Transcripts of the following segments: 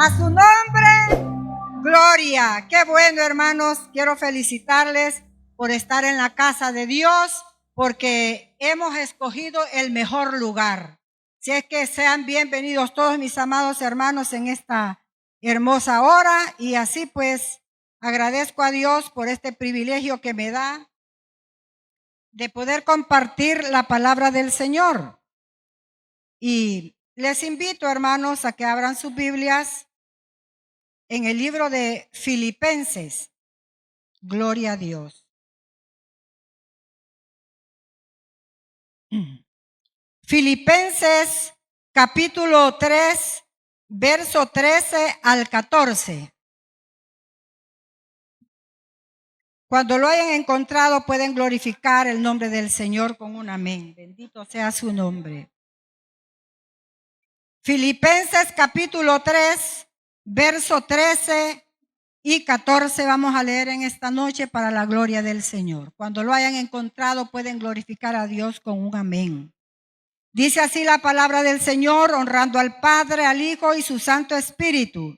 A su nombre, gloria. Qué bueno, hermanos. Quiero felicitarles por estar en la casa de Dios, porque hemos escogido el mejor lugar. Si es que sean bienvenidos todos mis amados hermanos en esta hermosa hora, y así pues agradezco a Dios por este privilegio que me da de poder compartir la palabra del Señor. Y les invito, hermanos, a que abran sus Biblias en el libro de Filipenses. Gloria a Dios. Filipenses capítulo 3, verso 13 al 14. Cuando lo hayan encontrado, pueden glorificar el nombre del Señor con un amén. Bendito sea su nombre. Filipenses capítulo 3, verso 13 y 14 vamos a leer en esta noche para la gloria del Señor. Cuando lo hayan encontrado, pueden glorificar a Dios con un amén. Dice así la palabra del Señor, honrando al Padre, al Hijo y su Santo Espíritu.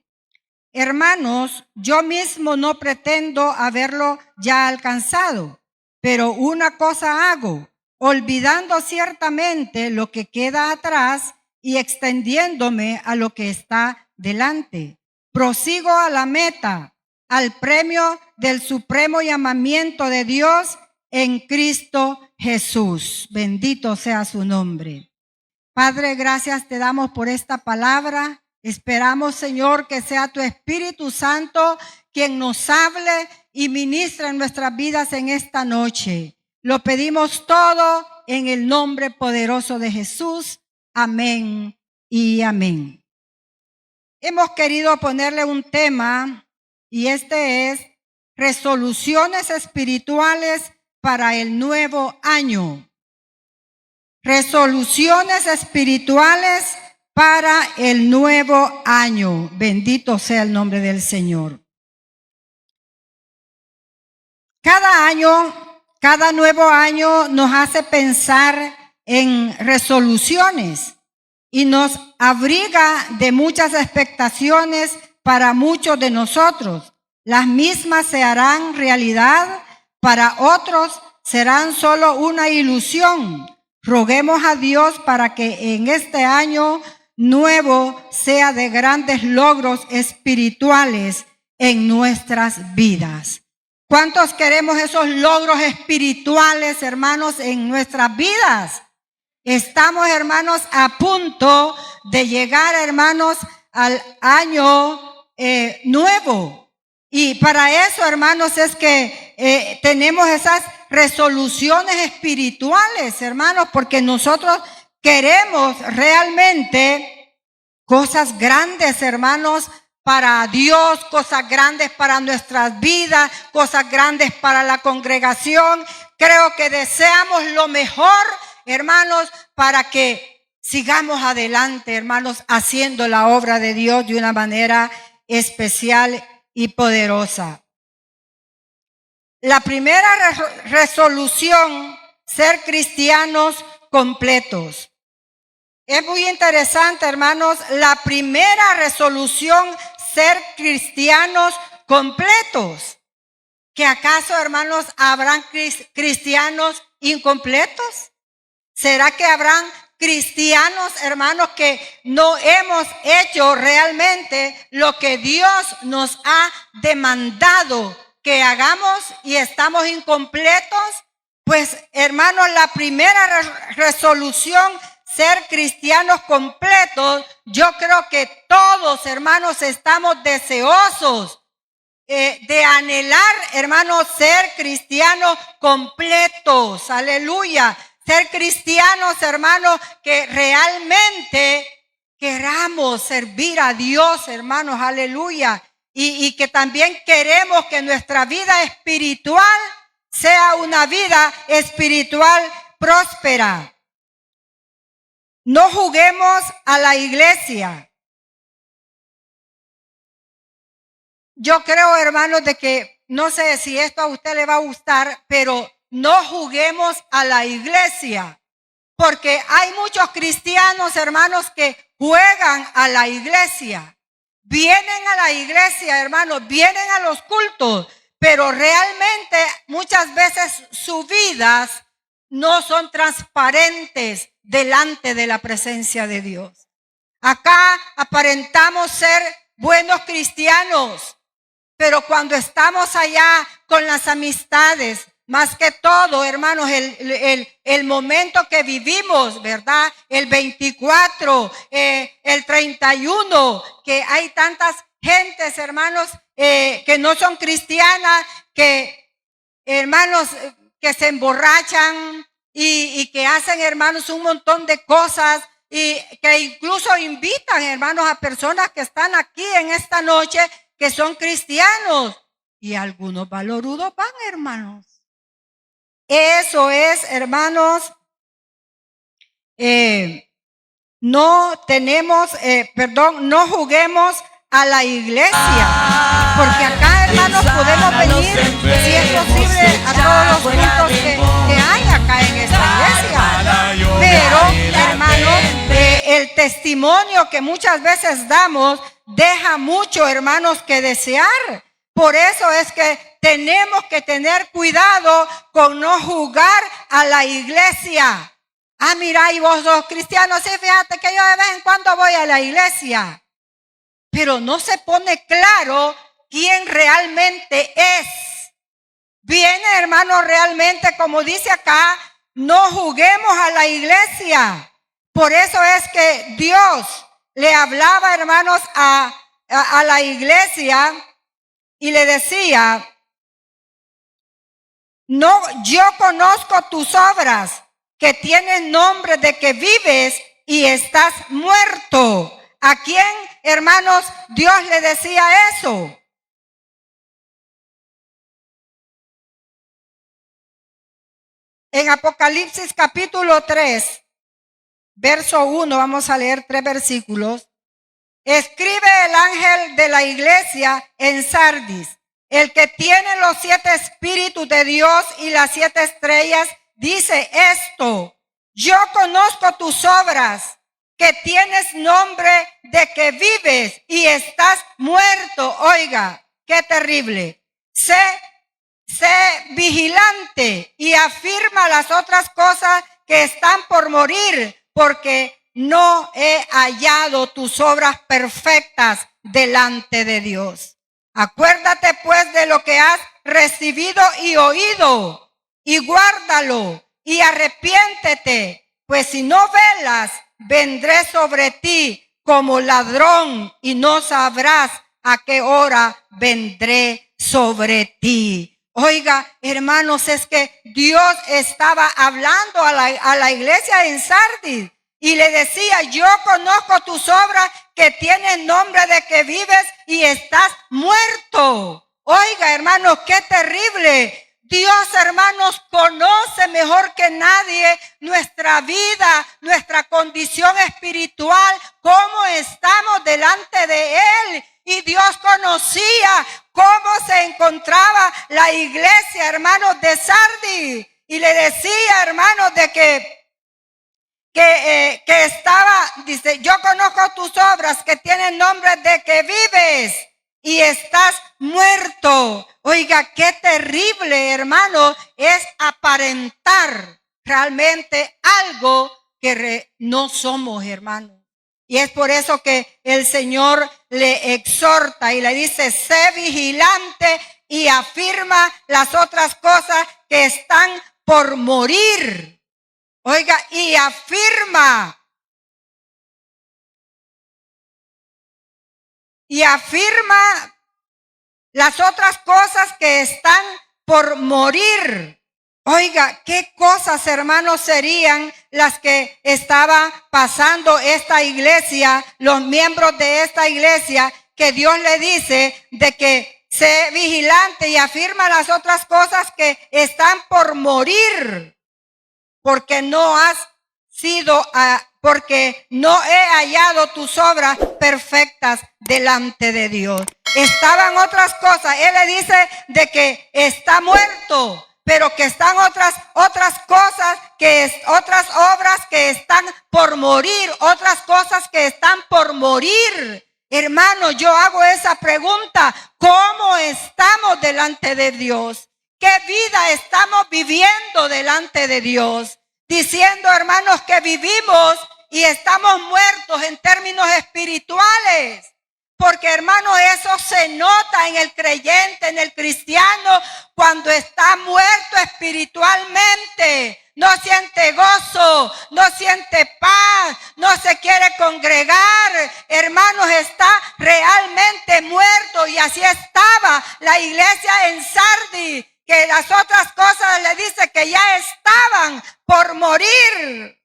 Hermanos, yo mismo no pretendo haberlo ya alcanzado, pero una cosa hago, olvidando ciertamente lo que queda atrás y extendiéndome a lo que está delante. Prosigo a la meta, al premio del supremo llamamiento de Dios en Cristo Jesús. Bendito sea su nombre. Padre, gracias te damos por esta palabra. Esperamos, Señor, que sea tu Espíritu Santo quien nos hable y ministre en nuestras vidas en esta noche. Lo pedimos todo en el nombre poderoso de Jesús. Amén y amén. Hemos querido ponerle un tema, y este es resoluciones espirituales para el nuevo año. Resoluciones espirituales para el nuevo año. Bendito sea el nombre del Señor. Cada año, cada nuevo año nos hace pensar en resoluciones y nos abriga de muchas expectaciones para muchos de nosotros. Las mismas se harán realidad, para otros serán solo una ilusión. Roguemos a Dios para que en este año nuevo sea de grandes logros espirituales en nuestras vidas. ¿Cuántos queremos esos logros espirituales, hermanos, en nuestras vidas? Estamos, hermanos, a punto de llegar, hermanos, al año nuevo. Y para eso, hermanos, es que tenemos esas resoluciones espirituales, hermanos, porque nosotros queremos realmente cosas grandes, hermanos, para Dios, cosas grandes para nuestras vidas, cosas grandes para la congregación. Creo que deseamos lo mejor, hermanos, para que sigamos adelante, hermanos, haciendo la obra de Dios de una manera especial y poderosa. La primera resolución, ser cristianos completos. Es muy interesante, hermanos, la primera resolución, ser cristianos completos. ¿Que acaso, hermanos, habrán cristianos incompletos? ¿Será que habrán cristianos, hermanos, que no hemos hecho realmente lo que Dios nos ha demandado que hagamos y estamos incompletos? Pues, hermanos, la primera resolución, ser cristianos completos, yo creo que todos, hermanos, estamos deseosos de anhelar, hermanos, ser cristianos completos. Aleluya. Ser cristianos, hermanos, que realmente queramos servir a Dios, hermanos. Aleluya. Y que también queremos que nuestra vida espiritual sea una vida espiritual próspera. No juguemos a la iglesia. Yo creo, hermanos, de que, no sé si esto a usted le va a gustar, pero no juguemos a la iglesia. Porque hay muchos cristianos, hermanos, que juegan a la iglesia. vienen a la iglesia, hermanos, vienen a los cultos, pero realmente muchas veces sus vidas no son transparentes delante de la presencia de Dios. Acá aparentamos ser buenos cristianos, pero cuando estamos allá con las amistades, más que todo, hermanos, el momento que vivimos, ¿verdad? El 24, el 31, que hay tantas gentes, hermanos, que no son cristianas, que, hermanos, que se emborrachan y que hacen, hermanos, un montón de cosas y que incluso invitan, hermanos, a personas que están aquí en esta noche que son cristianos y algunos valorudos van, hermanos. Eso es, hermanos, no juguemos a la iglesia, porque acá, hermanos, podemos venir, si es posible, a todos los cultos que hay acá en esta iglesia. Pero, hermanos, el testimonio que muchas veces damos deja mucho, hermanos, que desear. Por eso es que tenemos que tener cuidado con no jugar a la iglesia. Ah, mira, y vos sos cristianos, sí, fíjate que yo de vez en cuando voy a la iglesia. Pero no se pone claro quién realmente es. Viene, hermano, realmente, como dice acá, no juguemos a la iglesia. Por eso es que Dios le hablaba, hermanos, a la iglesia y le decía, no, yo conozco tus obras, que tienen nombre de que vives y estás muerto. ¿A quién, hermanos, Dios le decía eso? En Apocalipsis capítulo 3, verso 1, vamos a leer 3 versículos. Escribe el ángel de la iglesia en Sardis, el que tiene los 7 espíritus de Dios y las 7 estrellas, dice esto: yo conozco tus obras, que tienes nombre de que vives y estás muerto. Oiga, qué terrible. Sé vigilante y afirma las otras cosas que están por morir, porque no he hallado tus obras perfectas delante de Dios. Acuérdate pues de lo que has recibido y oído, y guárdalo, y arrepiéntete, pues si no velas, vendré sobre ti como ladrón, y no sabrás a qué hora vendré sobre ti. Oiga, hermanos, es que Dios estaba hablando a la iglesia en Sardis y le decía, yo conozco tus obras, que tienen nombre de que vives y estás muerto. Oiga, hermanos, qué terrible. Dios, hermanos, conoce mejor que nadie nuestra vida, nuestra condición espiritual, cómo estamos delante de Él. Y Dios conocía cómo se encontraba la iglesia, hermanos, de Sardis. Y le decía, hermanos, de que estaba, dice, yo conozco tus obras, que tienen nombre de que vives y estás muerto. Oiga, qué terrible, hermano, es aparentar realmente algo que no somos, hermano. Y es por eso que el Señor le exhorta y le dice, sé vigilante y afirma las otras cosas que están por morir. Oiga, y afirma las otras cosas que están por morir. Oiga, qué cosas, hermanos, serían las que estaba pasando esta iglesia, los miembros de esta iglesia, que Dios le dice de que sé vigilante y afirma las otras cosas que están por morir, porque no he hallado tus obras perfectas delante de Dios. Estaban otras cosas. Él le dice de que está muerto, pero que están otras cosas, otras obras que están por morir, otras cosas que están por morir. Hermano, yo hago esa pregunta. ¿Cómo estamos delante de Dios? ¿Qué vida estamos viviendo delante de Dios? Diciendo, hermanos, que vivimos y estamos muertos en términos espirituales. Porque, hermano, eso se nota en el creyente, en el cristiano, cuando está muerto espiritualmente. No siente gozo, no siente paz, no se quiere congregar. Hermanos, está realmente muerto. Y así estaba la iglesia en Sardis, que las otras cosas le dice que ya estaban por morir.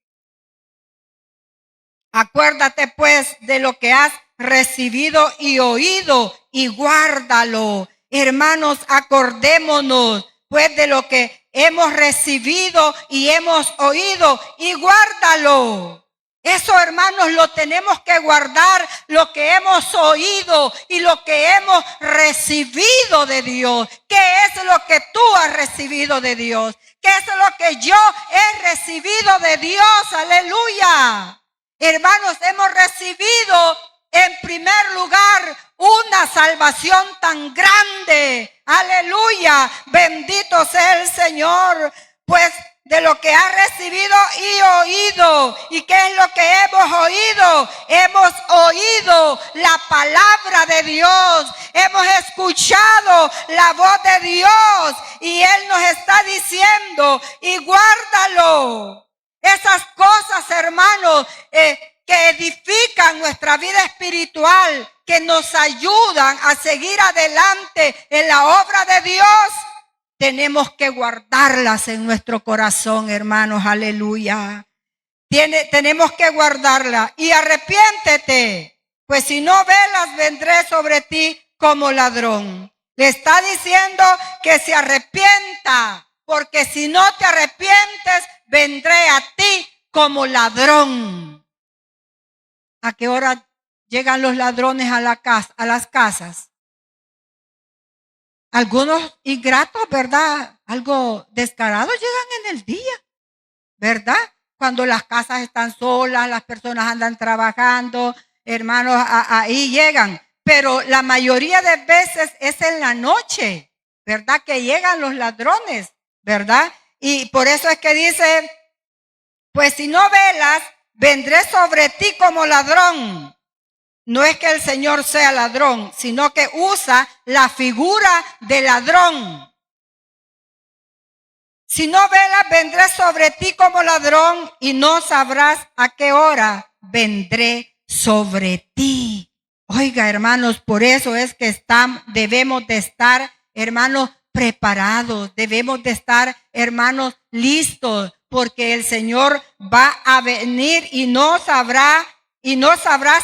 Acuérdate pues de lo que has recibido y oído y guárdalo. Hermanos, acordémonos pues de lo que hemos recibido y hemos oído y guárdalo. Eso, hermanos, lo tenemos que guardar, lo que hemos oído y lo que hemos recibido de Dios. ¿Qué es lo que tú has recibido de Dios? ¿Qué es lo que yo he recibido de Dios? Aleluya. Hermanos, hemos recibido en primer lugar una salvación tan grande. Aleluya. Bendito sea el Señor. Pues de lo que ha recibido y oído. ¿Y qué es lo que hemos oído? Hemos oído la palabra de Dios. Hemos escuchado la voz de Dios. Y Él nos está diciendo, y guárdalo. Esas cosas, hermanos, que edifican nuestra vida espiritual, que nos ayudan a seguir adelante en la obra de Dios, tenemos que guardarlas en nuestro corazón, hermanos, aleluya. Tenemos que guardarlas. Y arrepiéntete, pues si no velas, vendré sobre ti como ladrón. Le está diciendo que se arrepienta, porque si no te arrepientes, vendré a ti como ladrón. ¿A qué hora llegan los ladrones a las casas? Algunos ingratos, ¿verdad? Algo descarados llegan en el día, ¿verdad? Cuando las casas están solas, las personas andan trabajando, hermanos, ahí llegan. Pero la mayoría de veces es en la noche, ¿verdad? Que llegan los ladrones, ¿verdad? Y por eso es que dice, pues si no velas, vendré sobre ti como ladrón. No es que el Señor sea ladrón, sino que usa la figura de ladrón. Si no velas, vendré sobre ti como ladrón y no sabrás a qué hora vendré sobre ti. Oiga, hermanos, por eso es que debemos de estar, hermanos, preparados. Debemos de estar, hermanos, listos, porque el Señor va a venir y no sabrás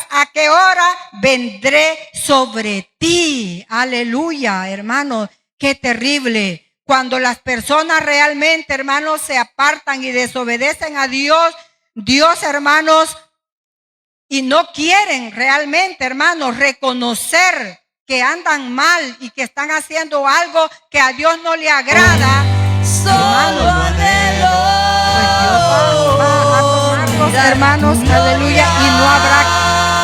a qué hora vendré sobre ti. Aleluya, hermanos, qué terrible. Cuando las personas realmente, hermanos, se apartan y desobedecen a Dios, hermanos, y no quieren realmente, hermanos, reconocer que andan mal y que están haciendo algo que a Dios no le agrada, hermanos, pues Dios va a tomarlos, hermanos, aleluya, y no habrá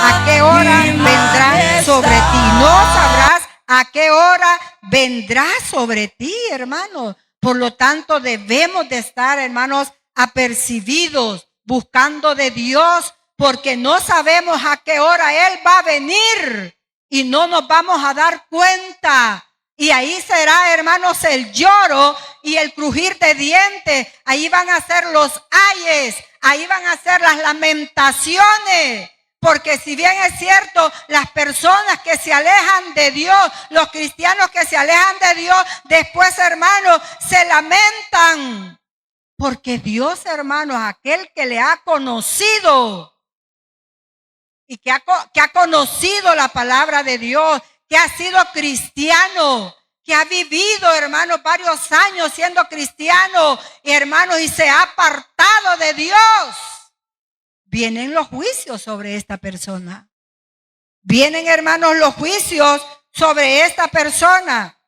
a qué hora vendrá sobre ti. No sabrás a qué hora vendrá sobre ti, hermanos. Por lo tanto, debemos de estar, hermanos, apercibidos, buscando de Dios, porque no sabemos a qué hora Él va a venir y no nos vamos a dar cuenta. Y ahí será, hermanos, el lloro y el crujir de dientes. Ahí van a ser los ayes, ahí van a ser las lamentaciones. Porque si bien es cierto, las personas que se alejan de Dios, los cristianos que se alejan de Dios, después, hermanos, se lamentan. Porque Dios, hermanos, aquel que le ha conocido y que ha conocido la palabra de Dios, que ha sido cristiano, que ha vivido, hermanos, varios años siendo cristiano, hermanos, y se ha apartado de Dios. Vienen los juicios sobre esta persona. Vienen, hermanos, los juicios sobre esta persona.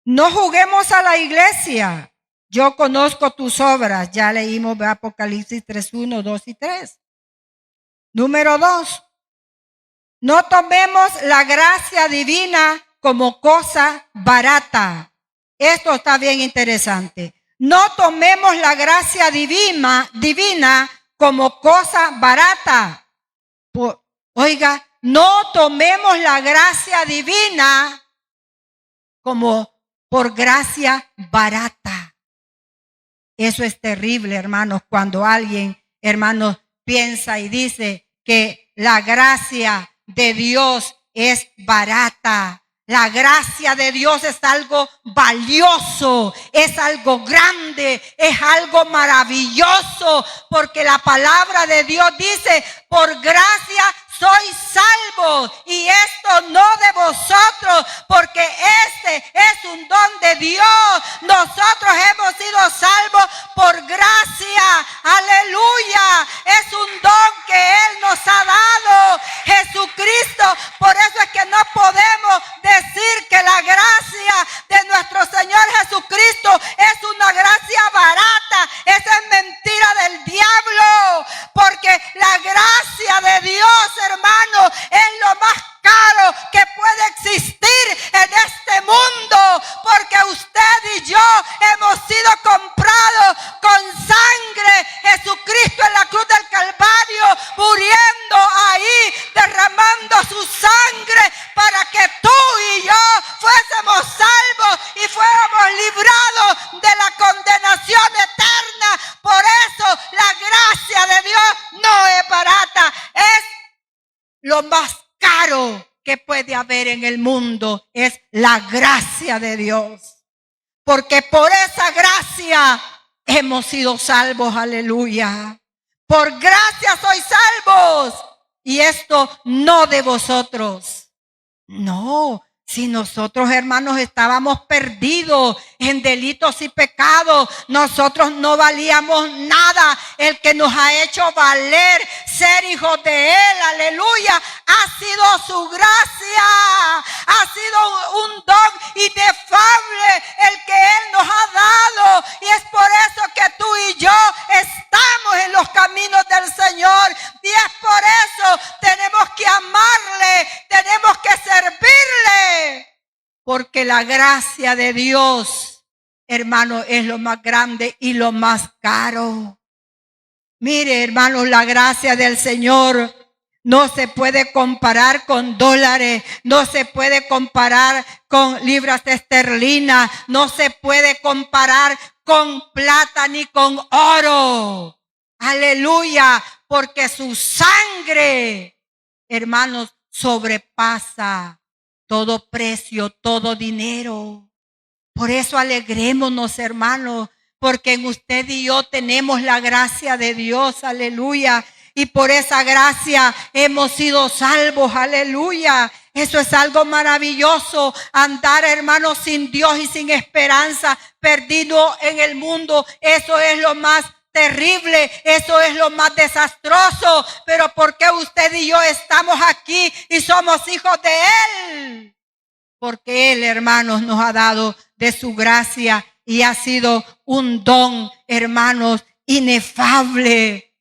No juguemos a la iglesia. Yo conozco tus obras. Ya leímos Apocalipsis 3:1, 2 y 3. Número 2. No tomemos la gracia divina como cosa barata. Esto está bien interesante. No tomemos la gracia divina como cosa barata. Oiga, no tomemos la gracia divina como por gracia barata. Eso es terrible, hermanos, cuando alguien, hermanos, piensa y dice que la gracia de Dios es barata. La gracia de Dios es algo valioso, es algo grande, es algo maravilloso, porque la palabra de Dios dice, por gracia sois salvos, y esto no de vosotros, porque este es un don de Dios. Nosotros hemos sido salvos por gracia, aleluya, es un don que Él nos ha dado, Jesucristo. Por eso es que no podemos decir que la gracia de nuestro Señor Jesucristo es una gracia barata. Esa es mentira del diablo, porque la gracia de Dios, hermano, es lo más caro que puede existir en este mundo, porque usted y yo hemos sido comprados con sangre. Jesucristo en la cruz del Calvario, muriendo ahí, derramando su sangre para que tú y yo fuésemos salvos y fuéramos librados de la condenación eterna. Por eso la gracia de Dios no es barata, es lo más caro que puede haber en el mundo, es la gracia de Dios. Porque por esa gracia hemos sido salvos, aleluya. Por gracia sois salvos. Y esto no de vosotros. No, si nosotros, hermanos, estábamos perdidos en delitos y pecados, nosotros no valíamos nada. El que nos ha hecho valer ser hijos de Él, aleluya, ha sido su gracia, ha sido un don inefable el que Él nos ha dado. Y es por eso que tú y yo estamos en los caminos del Señor. Y es por eso tenemos que amarle, tenemos que servirle. Porque la gracia de Dios, hermano, es lo más grande y lo más caro. Mire, hermanos, la gracia del Señor no se puede comparar con dólares, no se puede comparar con libras esterlinas, no se puede comparar con plata ni con oro. Aleluya, porque su sangre, hermanos, sobrepasa todo precio, todo dinero. Por eso alegrémonos, hermanos, porque en usted y yo tenemos la gracia de Dios, aleluya. Y por esa gracia hemos sido salvos, aleluya. Eso es algo maravilloso, andar, hermanos, sin Dios y sin esperanza, perdido en el mundo. Eso es lo más terrible, eso es lo más desastroso. Pero ¿por qué usted y yo estamos aquí y somos hijos de Él? Porque Él, hermanos, nos ha dado de su gracia y ha sido un don, hermanos, inefable.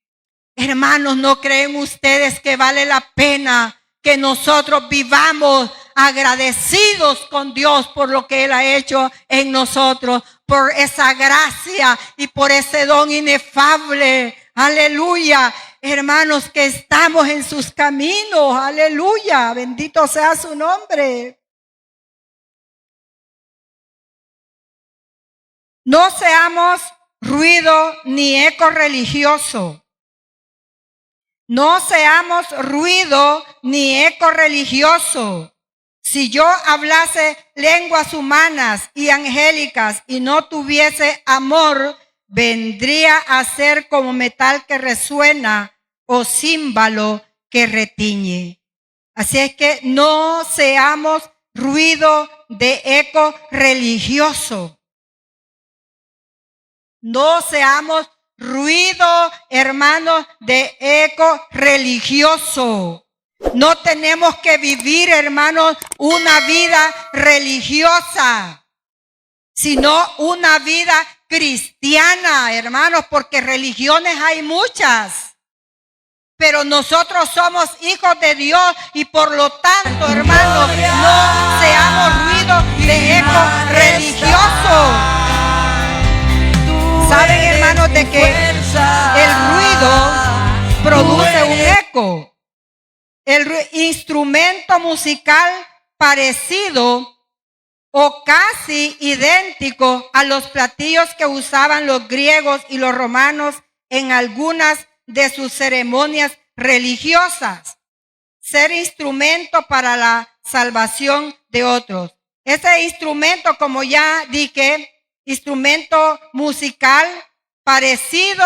Hermanos, ¿no creen ustedes que vale la pena que nosotros vivamos agradecidos con Dios por lo que Él ha hecho en nosotros, por esa gracia y por ese don inefable? Aleluya, hermanos, que estamos en sus caminos. Aleluya, bendito sea su nombre. No seamos ruido ni eco religioso. No seamos ruido ni eco religioso. Si yo hablase lenguas humanas y angélicas y no tuviese amor, vendría a ser como metal que resuena o címbalo que retiñe. Así es que no seamos ruido de eco religioso. No seamos ruido, hermanos, de eco religioso. No tenemos que vivir, hermanos, una vida religiosa, sino una vida cristiana, hermanos, porque religiones hay muchas. pero nosotros somos hijos de Dios y por lo tanto, hermanos, no seamos ruido de eco religioso. Saben, hermanos, de que el ruido produce un eco. El instrumento musical parecido o casi idéntico a los platillos que usaban los griegos y los romanos en algunas de sus ceremonias religiosas. Ser instrumento para la salvación de otros. Ese instrumento, como ya dije, instrumento musical parecido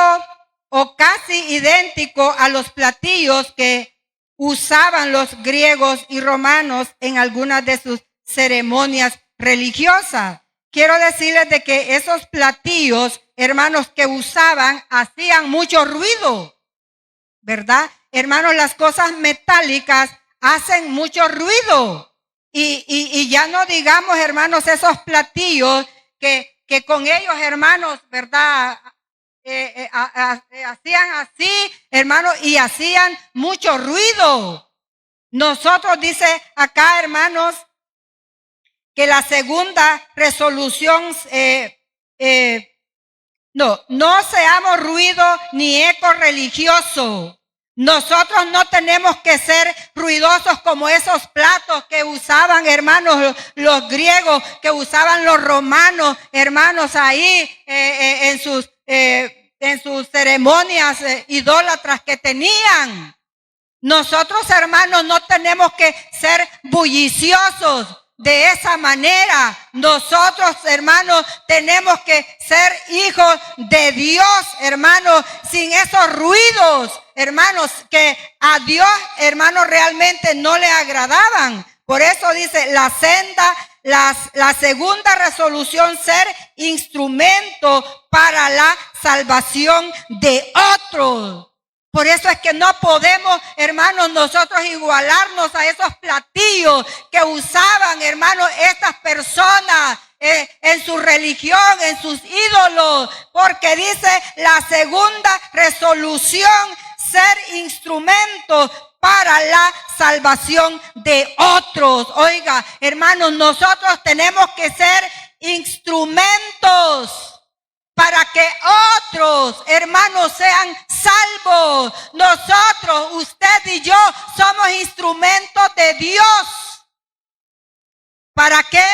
o casi idéntico a los platillos que usaban los griegos y romanos en algunas de sus ceremonias religiosas. Quiero decirles de que esos platillos, hermanos, que usaban, hacían mucho ruido, ¿verdad? Hermanos, las cosas metálicas hacen mucho ruido. Y ya no digamos, hermanos, esos platillos que con ellos, hermanos, ¿verdad? Hacían así, hermanos, y hacían mucho ruido. Nosotros, dice acá, hermanos, que la segunda resolución, no seamos ruido ni eco religioso. Nosotros no tenemos que ser ruidosos como esos platos que usaban, hermanos, los griegos, que usaban los romanos, hermanos, ahí en sus ceremonias idólatras que tenían. Nosotros, hermanos, no tenemos que ser bulliciosos de esa manera. Nosotros, hermanos, tenemos que ser hijos de Dios, hermanos, sin esos ruidos, hermanos, que a Dios, hermanos, realmente no le agradaban. Por eso dice la segunda resolución, ser instrumento para la salvación de otros. Por eso es que no podemos, hermanos, nosotros igualarnos a esos platillos que usaban, hermanos, estas personas en su religión, en sus ídolos. Porque dice la segunda resolución, ser instrumento para la salvación de otros. Oiga, hermanos, nosotros tenemos que ser instrumentos para que otros, hermanos, sean salvos. Nosotros, usted y yo, somos instrumentos de Dios. ¿Para qué?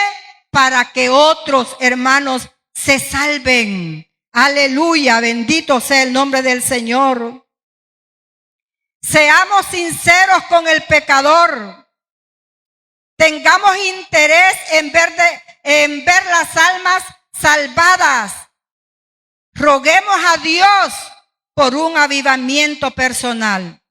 Para que otros, hermanos, se salven. Aleluya, bendito sea el nombre del Señor. Seamos sinceros con el pecador. Tengamos interés en ver las almas salvadas. Roguemos a Dios por un avivamiento personal.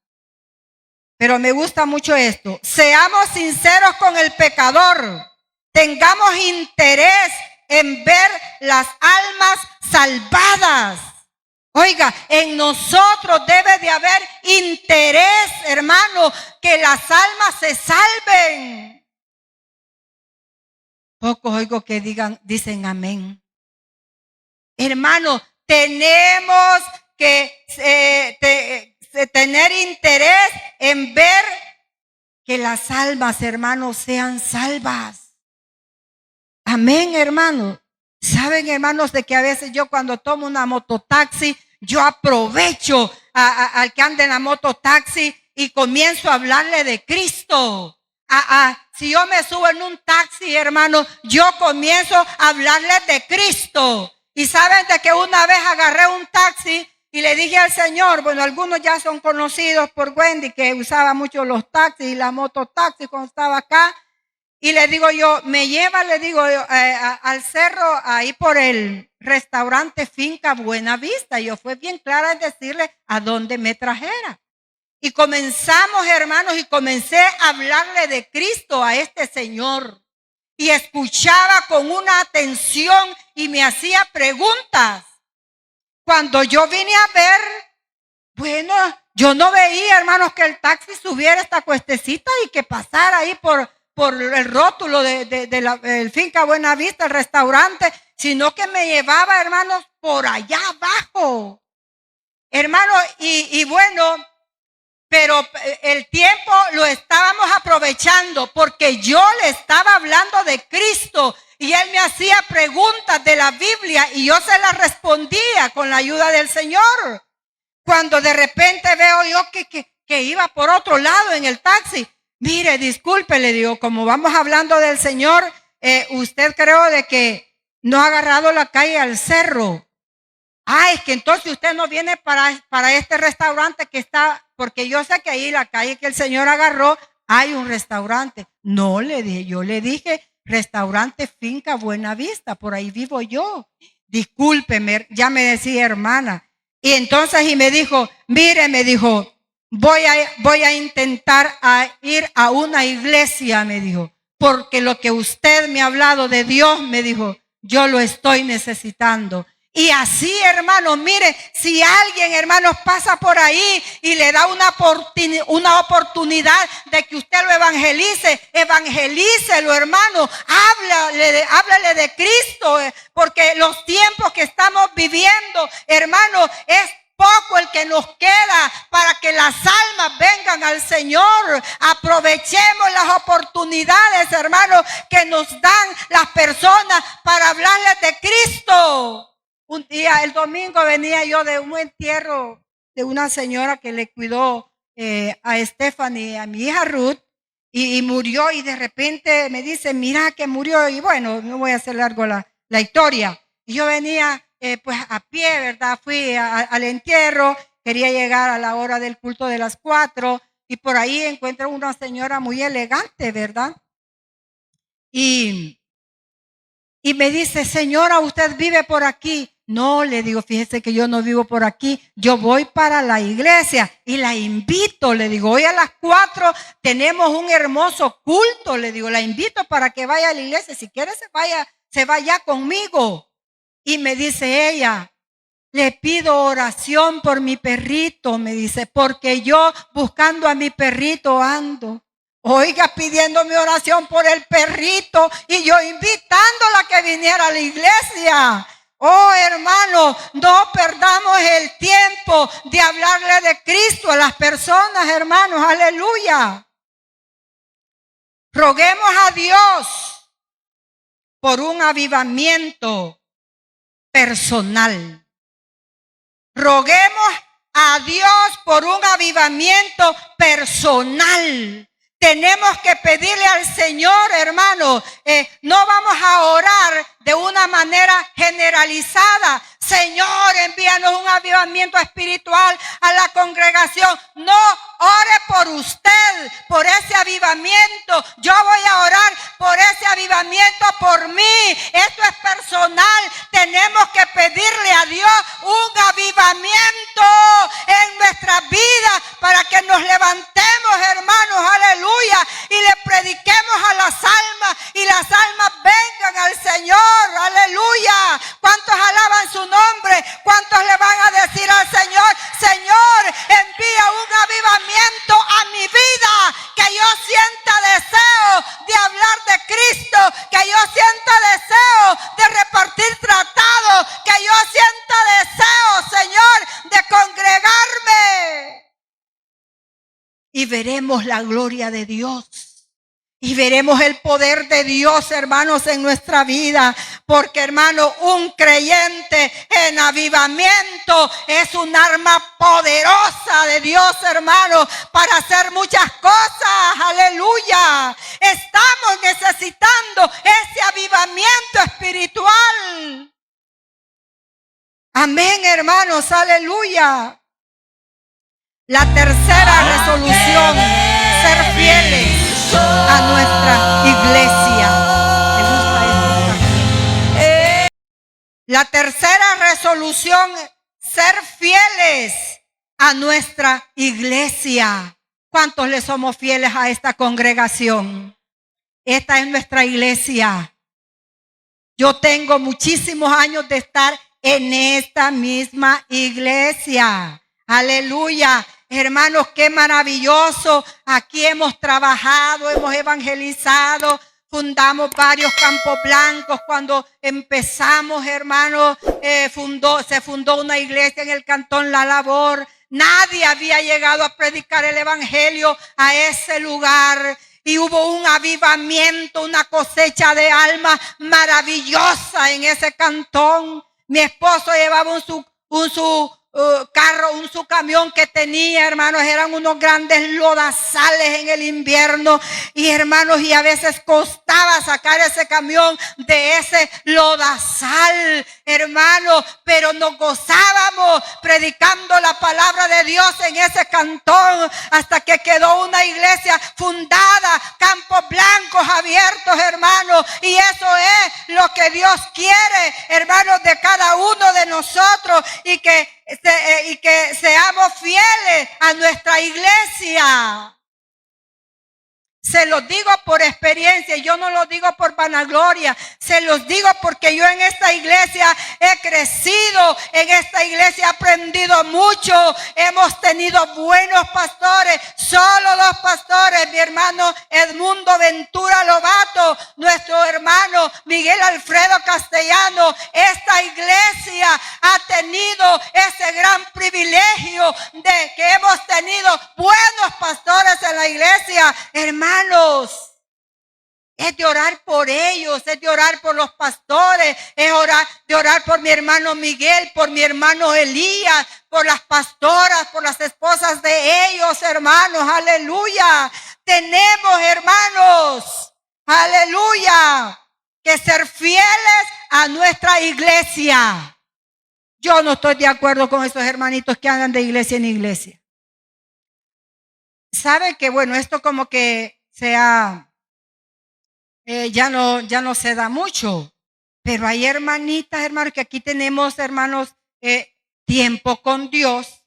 Pero me gusta mucho esto. Seamos sinceros con el pecador. Tengamos interés en ver las almas salvadas. Oiga, en nosotros debe de haber interés, hermano, que las almas se salven. Pocos oigo que dicen amén. Hermano, tenemos que tener interés en ver que las almas, hermanos, sean salvas. Amén, hermano. Saben, hermanos, de que a veces yo cuando tomo una mototaxi, yo aprovecho al que anda en la mototaxi y comienzo a hablarle de Cristo. Si yo me subo en un taxi, hermano, yo comienzo a hablarle de Cristo. Y saben de que una vez agarré un taxi y le dije al Señor, bueno, algunos ya son conocidos por Wendy, que usaba mucho los taxis y la mototaxi cuando estaba acá. Y le digo yo, me lleva, le digo al cerro, ahí por el restaurante Finca Buena Vista. Y yo fui bien clara en decirle a dónde me trajera. Y comenzamos, hermanos, y comencé a hablarle de Cristo a este señor. Y escuchaba con una atención y me hacía preguntas. Cuando yo vine a ver, bueno, yo no veía, hermanos, que el taxi subiera esta cuestecita y que pasara ahí por el rótulo del Finca Buena Vista, el restaurante, sino que me llevaba, hermanos, por allá abajo. Hermanos, y bueno, pero el tiempo lo estábamos aprovechando porque yo le estaba hablando de Cristo y él me hacía preguntas de la Biblia y yo se las respondía con la ayuda del Señor. Cuando de repente veo yo que iba por otro lado en el taxi, mire, disculpe, le digo, como vamos hablando del Señor, usted creo de que no ha agarrado la calle al cerro. Es que entonces usted no viene para este restaurante que está, porque yo sé que ahí la calle que el Señor agarró hay un restaurante. No, le dije, yo le dije restaurante Finca Buenavista, por ahí vivo yo. Discúlpeme, ya me decía hermana. Y entonces y me dijo, mire, me dijo, voy a intentar ir a una iglesia, me dijo, porque lo que usted me ha hablado de Dios, me dijo, yo lo estoy necesitando. Y así, hermanos, mire, si alguien, hermanos, pasa por ahí y le da una oportunidad de que usted lo evangelice, evangelícelo, hermano. Háblale de Cristo, porque los tiempos que estamos viviendo, hermano, es poco el que nos queda para que las almas vengan al Señor. Aprovechemos las oportunidades, hermanos, que nos dan las personas para hablarles de Cristo. Un día, el domingo, venía yo de un entierro de una señora que le cuidó a Stephanie, a mi hija Ruth, y murió, y de repente me dice, mira que murió, y bueno, no voy a hacer largo la historia. Y yo venía pues a pie, ¿verdad? Fui al entierro, quería llegar a la hora del culto de las 4, y por ahí encuentro una señora muy elegante, ¿verdad? Y me dice, señora, ¿usted vive por aquí? No, le digo, fíjese que yo no vivo por aquí, yo voy para la iglesia y la invito, le digo, hoy a las 4 tenemos un hermoso culto, le digo, la invito para que vaya a la iglesia, si quiere se vaya conmigo. Y me dice ella, le pido oración por mi perrito, me dice, porque yo buscando a mi perrito ando. Oiga, pidiendo mi oración por el perrito y yo invitándola a que viniera a la iglesia. Oh, hermano, no perdamos el tiempo de hablarle de Cristo a las personas, hermanos. Aleluya. Roguemos a Dios por un avivamiento personal. Roguemos a Dios por un avivamiento personal. Tenemos que pedirle al Señor, hermano, no vamos a orar de una manera generalizada. Señor, envíanos un avivamiento espiritual a la congregación. No ore por usted, por ese avivamiento. Yo voy a orar por ese avivamiento por mí. Esto es personal. Tenemos que pedirle a Dios un avivamiento en nuestra vida para que nos levantemos, hermanos, aleluya, y le prediquemos a las almas y las almas vengan al Señor, aleluya. ¿Cuántos alaban su nombre? ¿Cuántos le van a decir al Señor, Señor, envía un avivamiento a mi vida, que yo sienta deseo de hablar de Cristo, que yo sienta deseo de repartir tratados, que yo sienta deseo, Señor, de congregarme? Y veremos la gloria de Dios. Y veremos el poder de Dios, hermanos, en nuestra vida. Porque, hermano, un creyente en avivamiento es un arma poderosa de Dios, hermano, para hacer muchas cosas. Aleluya. Estamos necesitando ese avivamiento espiritual. Amén, hermanos. Aleluya. La tercera resolución, ser fieles a nuestra iglesia. ¿Me gusta esto? La tercera resolución, ser fieles a nuestra iglesia. ¿Cuántos le somos fieles a esta congregación? Esta es nuestra iglesia. Yo tengo muchísimos años de estar en esta misma iglesia. Aleluya. Hermanos, qué maravilloso. Aquí hemos trabajado, hemos evangelizado, fundamos varios campos blancos. Cuando empezamos, hermanos, se fundó una iglesia en el cantón La Labor. Nadie había llegado a predicar el evangelio a ese lugar. Y hubo un avivamiento, una cosecha de almas maravillosa en ese cantón. Mi esposo llevaba su camión que tenía, hermanos, eran unos grandes lodazales en el invierno. Y hermanos, y a veces costaba sacar ese camión de ese lodazal, hermanos, pero nos gozábamos predicando la palabra de Dios en ese cantón hasta que quedó una iglesia fundada, campos blancos abiertos, hermanos. Y eso es lo que Dios quiere, hermanos, de cada uno de nosotros, y que seamos fieles a nuestra iglesia. Se los digo por experiencia, yo no lo digo por vanagloria, se los digo porque yo en esta iglesia he crecido, en esta iglesia he aprendido mucho, hemos tenido buenos pastores, solo 2 pastores, mi hermano Edmundo Ventura Lobato, nuestro hermano Miguel Alfredo Castellano. Esta iglesia ha tenido ese gran privilegio de que hemos tenido buenos pastores en la iglesia, hermanos. Es de orar por ellos, es de orar por los pastores, es de orar por mi hermano Miguel, por mi hermano Elías, por las pastoras, por las esposas de ellos, hermanos, aleluya. Tenemos, hermanos, aleluya, que ser fieles a nuestra iglesia. Yo no estoy de acuerdo con esos hermanitos que andan de iglesia en iglesia. ¿Saben que bueno, esto como que ya no se da mucho, pero hay hermanitas, hermanos, que aquí tenemos, hermanos, tiempo con Dios,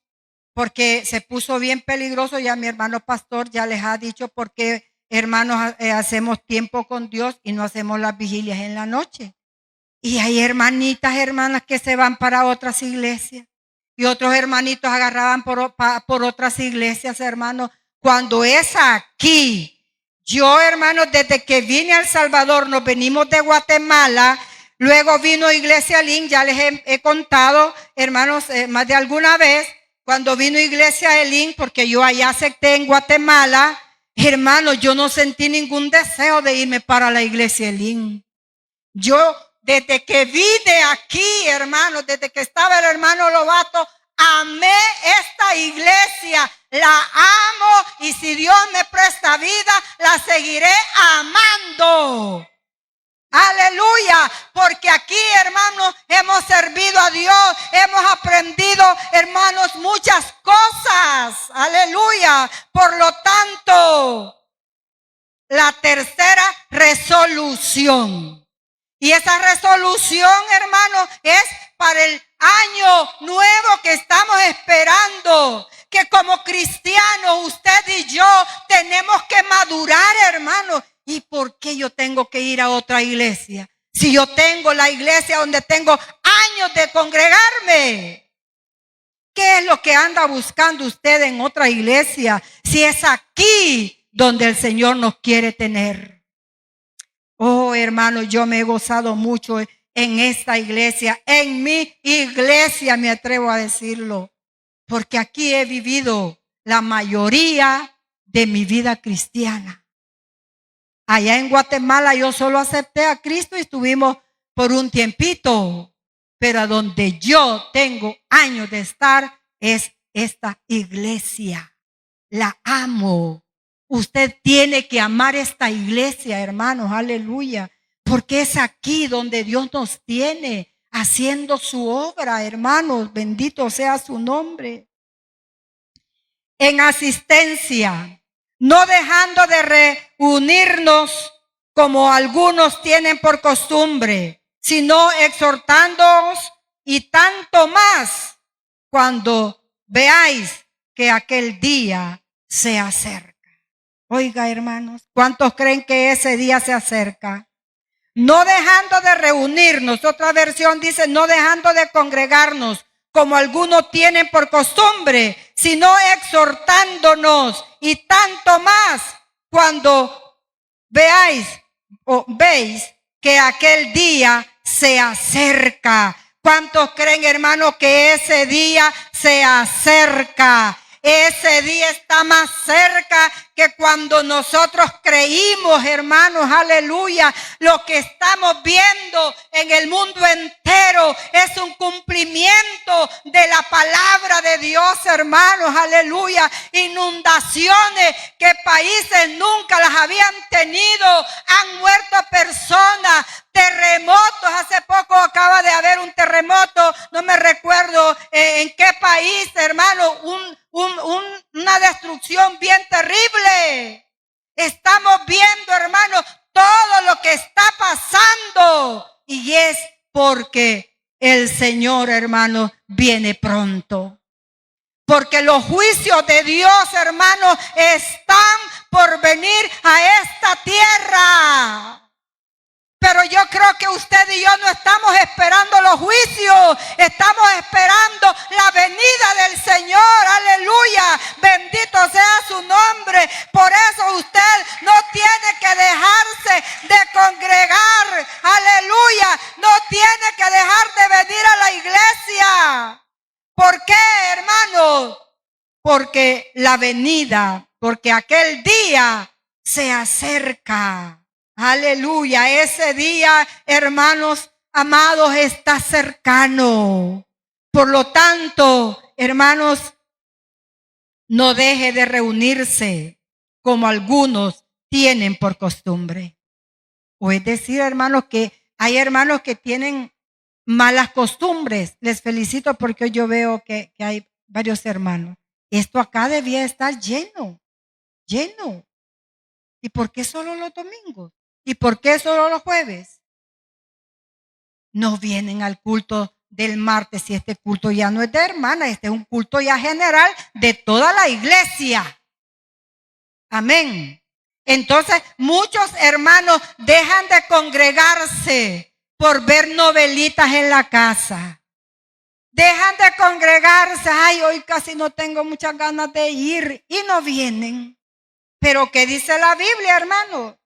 porque se puso bien peligroso. Ya mi hermano pastor ya les ha dicho por qué, hermanos, hacemos tiempo con Dios y no hacemos las vigilias en la noche. Y hay hermanitas, hermanas, que se van para otras iglesias, y otros hermanitos agarraban por otras iglesias, hermanos. Cuando es aquí, yo, hermanos, desde que vine a El Salvador, nos venimos de Guatemala, luego vino Iglesia Elín, ya les he contado, hermanos, más de alguna vez, cuando vino Iglesia Elín, porque yo allá acepté en Guatemala, hermanos, yo no sentí ningún deseo de irme para la Iglesia Elín. Yo, desde que vine aquí, hermanos, desde que estaba el hermano Lobato, amé esta iglesia, la amo, y si Dios me presta vida, la seguiré amando. Aleluya, porque aquí, hermanos, hemos servido a Dios, hemos aprendido, hermanos, muchas cosas. Aleluya. Por lo tanto, la tercera resolución. Y esa resolución, hermano, es para el año nuevo que estamos esperando. Que como cristianos, usted y yo tenemos que madurar, hermano. ¿Y por qué yo tengo que ir a otra iglesia? Si yo tengo la iglesia donde tengo años de congregarme. ¿Qué es lo que anda buscando usted en otra iglesia? Si es aquí donde el Señor nos quiere tener. Oh, hermano, yo me he gozado mucho en esta iglesia, en mi iglesia, me atrevo a decirlo, porque aquí he vivido la mayoría de mi vida cristiana. Allá en Guatemala yo solo acepté a Cristo y estuvimos por un tiempito, pero a donde yo tengo años de estar es esta iglesia. La amo. Usted tiene que amar esta iglesia, hermanos, aleluya, porque es aquí donde Dios nos tiene haciendo su obra, hermanos, bendito sea su nombre. En asistencia, no dejando de reunirnos como algunos tienen por costumbre, sino exhortándoos, y tanto más cuando veáis que aquel día se acerca. Oiga, hermanos, ¿cuántos creen que ese día se acerca? No dejando de reunirnos, otra versión dice, no dejando de congregarnos, como algunos tienen por costumbre, sino exhortándonos, y tanto más cuando veáis o veis que aquel día se acerca. ¿Cuántos creen, hermanos, que ese día se acerca? Ese día está más cerca que cuando nosotros creímos, hermanos, aleluya. Lo que estamos viendo en el mundo entero es un cumplimiento de la palabra de Dios, hermanos, aleluya. Inundaciones que países nunca las habían tenido, han muerto personas. Terremotos, hace poco acaba de haber un terremoto, no me recuerdo en qué país, hermano, una destrucción bien terrible. Estamos viendo, hermano, todo lo que está pasando y es porque el Señor, hermano, viene pronto. Porque los juicios de Dios, hermano, están por venir a esta tierra. Pero yo creo que usted y yo no estamos esperando los juicios, estamos esperando la venida del Señor, aleluya, bendito sea su nombre. Por eso usted no tiene que dejarse de congregar, aleluya, no tiene que dejar de venir a la iglesia. ¿Por qué, hermano? Porque la venida, porque aquel día se acerca. Aleluya, ese día, hermanos amados, está cercano. Por lo tanto, hermanos, no deje de reunirse como algunos tienen por costumbre. O es decir, hermanos, que hay hermanos que tienen malas costumbres. Les felicito porque hoy yo veo que hay varios hermanos. Esto acá debía estar lleno, lleno. ¿Y por qué solo los domingos? ¿Y por qué solo los jueves? No vienen al culto del martes y este culto ya no es de hermana, este es un culto ya general de toda la iglesia. Amén. Entonces muchos hermanos dejan de congregarse por ver novelitas en la casa. Dejan de congregarse, ay, hoy casi no tengo muchas ganas de ir y no vienen. Pero ¿qué dice la Biblia, hermano?